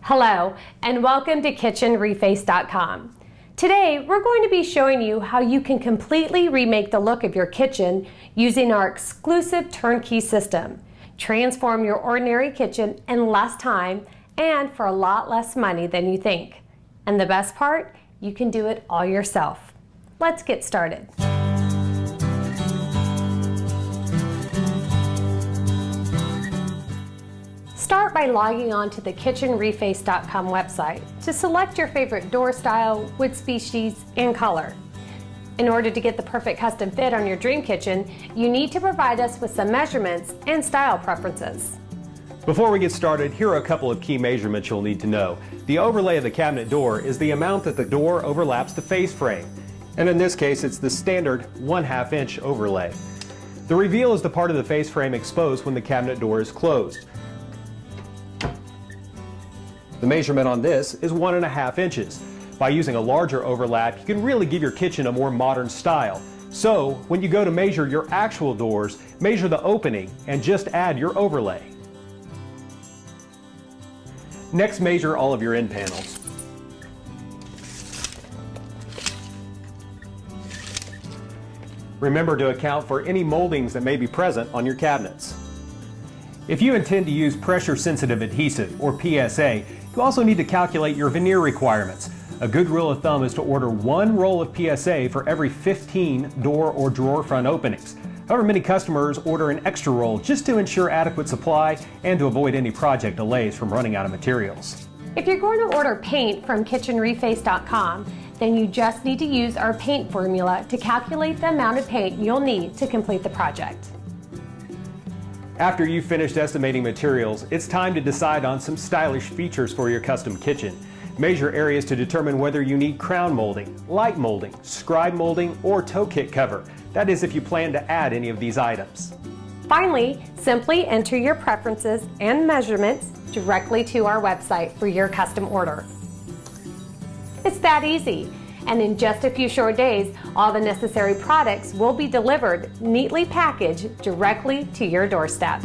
Hello, and welcome to KitchenReface.com. Today, we're going to be showing you how you can completely remake the look of your kitchen using our exclusive turnkey system. Transform your ordinary kitchen in less time and for a lot less money than you think. And the best part, you can do it all yourself. Let's get started. Start by logging on to the KitchenReface.com website to select your favorite door style, wood species, and color. In order to get the perfect custom fit on your dream kitchen, you need to provide us with some measurements and style preferences. Before we get started, here are a couple of key measurements you'll need to know. The overlay of the cabinet door is the amount that the door overlaps the face frame. And in this case, it's the standard 1/2 inch overlay. The reveal is the part of the face frame exposed when the cabinet door is closed. The measurement on this is 1.5 inches. By using a larger overlap, you can really give your kitchen a more modern style. So, when you go to measure your actual doors, measure the opening and just add your overlay. Next, measure all of your end panels. Remember to account for any moldings that may be present on your cabinets. If you intend to use pressure-sensitive adhesive, or PSA, you also need to calculate your veneer requirements. A good rule of thumb is to order 1 roll of PSA for every 15 door or drawer front openings. However, many customers order an extra roll just to ensure adequate supply and to avoid any project delays from running out of materials. If you're going to order paint from KitchenReface.com, then you just need to use our paint formula to calculate the amount of paint you'll need to complete the project. After you've finished estimating materials, it's time to decide on some stylish features for your custom kitchen. Measure areas to determine whether you need crown molding, light molding, scribe molding, or toe kit cover. That is if you plan to add any of these items. Finally, simply enter your preferences and measurements directly to our website for your custom order. It's that easy. And in just a few short days, all the necessary products will be delivered neatly packaged directly to your doorstep.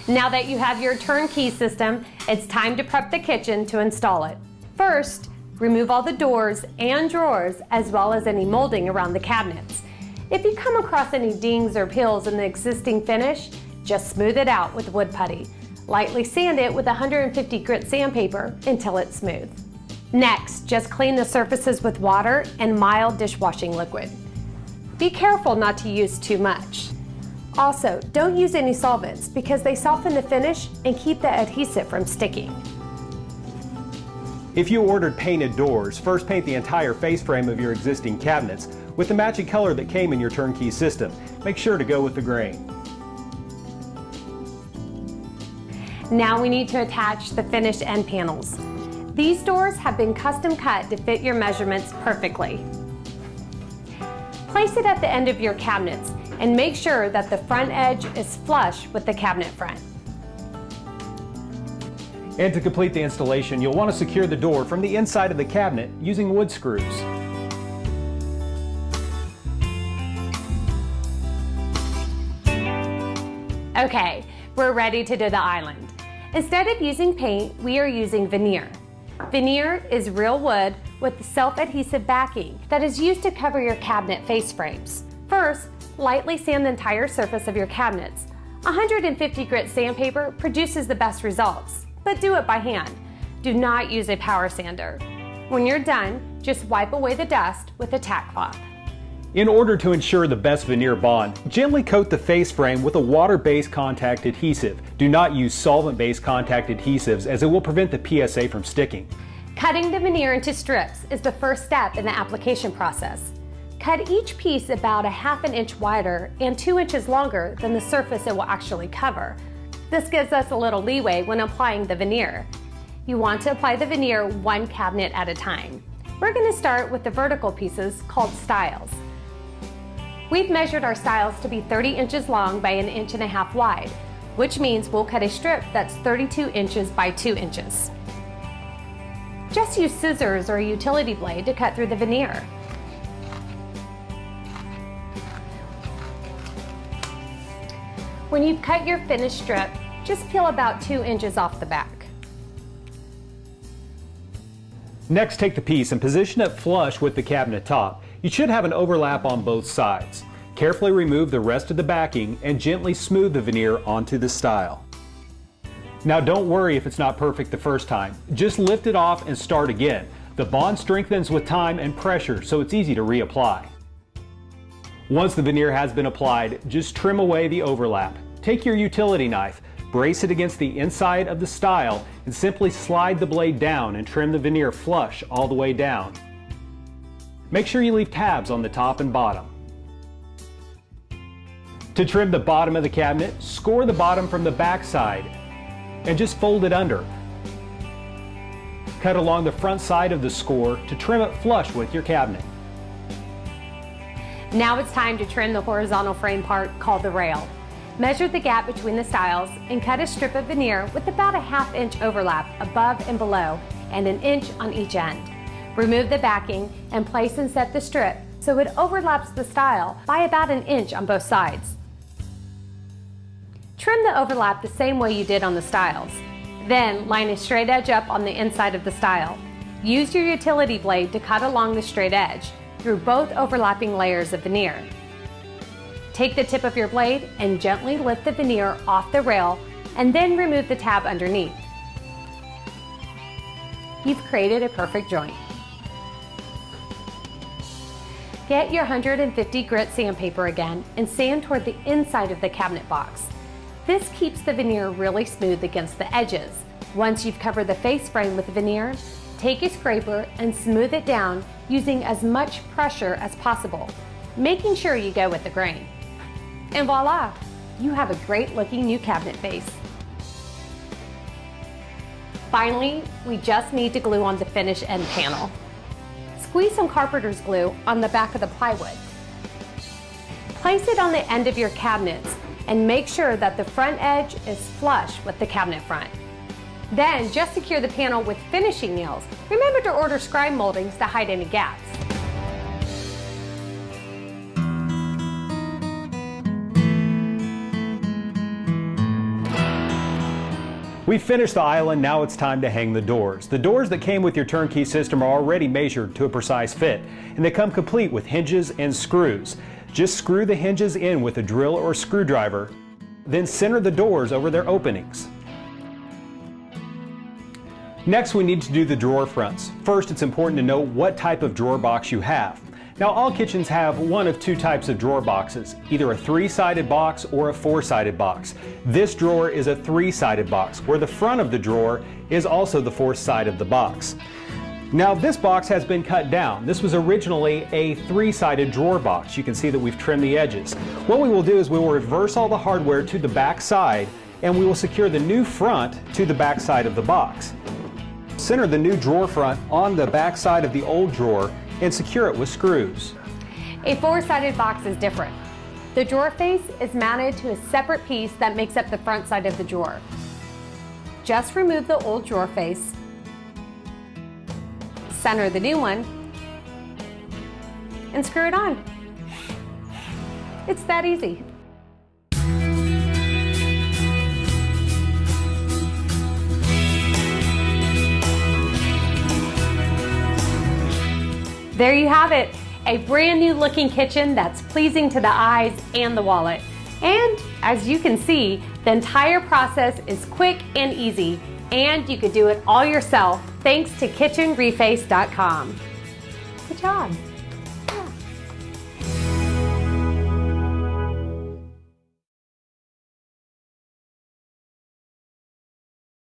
Now that you have your turnkey system, it's time to prep the kitchen to install it. First, remove all the doors and drawers as well as any molding around the cabinets. If you come across any dings or peels in the existing finish, just smooth it out with wood putty. Lightly sand it with 150 grit sandpaper until it's smooth. Next, just clean the surfaces with water and mild dishwashing liquid. Be careful not to use too much. Also, don't use any solvents because they soften the finish and keep the adhesive from sticking. If you ordered painted doors, first paint the entire face frame of your existing cabinets with the matching color that came in your turnkey system. Make sure to go with the grain. Now we need to attach the finished end panels. These doors have been custom cut to fit your measurements perfectly. Place it at the end of your cabinets and make sure that the front edge is flush with the cabinet front. And to complete the installation, you'll want to secure the door from the inside of the cabinet using wood screws. Okay, we're ready to do the island. Instead of using paint, we are using veneer. Veneer is real wood with self-adhesive backing that is used to cover your cabinet face frames. First, lightly sand the entire surface of your cabinets. 150 grit sandpaper produces the best results, but do it by hand. Do not use a power sander. When you're done, just wipe away the dust with a tack cloth. In order to ensure the best veneer bond, gently coat the face frame with a water-based contact adhesive. Do not use solvent-based contact adhesives as it will prevent the PSA from sticking. Cutting the veneer into strips is the first step in the application process. Cut each piece about 1/2 inch wider and 2 inches longer than the surface it will actually cover. This gives us a little leeway when applying the veneer. You want to apply the veneer one cabinet at a time. We're going to start with the vertical pieces called stiles. We've measured our stiles to be 30 inches long by 1.5 inches wide, which means we'll cut a strip that's 32 inches by 2 inches. Just use scissors or a utility blade to cut through the veneer. When you've cut your finished strip, just peel about 2 inches off the back. Next, take the piece and position it flush with the cabinet top. You should have an overlap on both sides. Carefully remove the rest of the backing and gently smooth the veneer onto the stile. Now don't worry if it's not perfect the first time. Just lift it off and start again. The bond strengthens with time and pressure, so it's easy to reapply. Once the veneer has been applied, just trim away the overlap. Take your utility knife, brace it against the inside of the stile, and simply slide the blade down and trim the veneer flush all the way down. Make sure you leave tabs on the top and bottom. To trim the bottom of the cabinet, score the bottom from the back side and just fold it under. Cut along the front side of the score to trim it flush with your cabinet. Now it's time to trim the horizontal frame part called the rail. Measure the gap between the stiles and cut a strip of veneer with about a 1/2 inch overlap above and below and 1 inch on each end. Remove the backing and place and set the strip so it overlaps the stile by about 1 inch on both sides. Trim the overlap the same way you did on the stiles. Then line a straight edge up on the inside of the stile. Use your utility blade to cut along the straight edge through both overlapping layers of veneer. Take the tip of your blade and gently lift the veneer off the rail and then remove the tab underneath. You've created a perfect joint. Get your 150 grit sandpaper again and sand toward the inside of the cabinet box. This keeps the veneer really smooth against the edges. Once you've covered the face frame with veneer, take a scraper and smooth it down using as much pressure as possible, making sure you go with the grain. And voila, you have a great looking new cabinet face. Finally, we just need to glue on the finish end panel. Squeeze some carpenter's glue on the back of the plywood. Place it on the end of your cabinets and make sure that the front edge is flush with the cabinet front. Then just secure the panel with finishing nails. Remember to order scribe moldings to hide any gaps. We've finished the island, now it's time to hang the doors. The doors that came with your turnkey system are already measured to a precise fit, and they come complete with hinges and screws. Just screw the hinges in with a drill or screwdriver, then center the doors over their openings. Next, we need to do the drawer fronts. First, it's important to know what type of drawer box you have. Now, all kitchens have one of 2 types of drawer boxes, either a 3-sided box or a 4-sided box. This drawer is a 3-sided box, where the front of the drawer is also the 4th side of the box. Now, this box has been cut down. This was originally a 3-sided drawer box. You can see that we've trimmed the edges. What we will do is we will reverse all the hardware to the back side, and we will secure the new front to the back side of the box. Center the new drawer front on the back side of the old drawer and secure it with screws. A 4-sided box is different. The drawer face is mounted to a separate piece that makes up the front side of the drawer. Just remove the old drawer face, center the new one, and screw it on. It's that easy. There you have it, a brand new looking kitchen that's pleasing to the eyes and the wallet. And as you can see, the entire process is quick and easy, and you could do it all yourself thanks to KitchenReface.com. Good job. Yeah.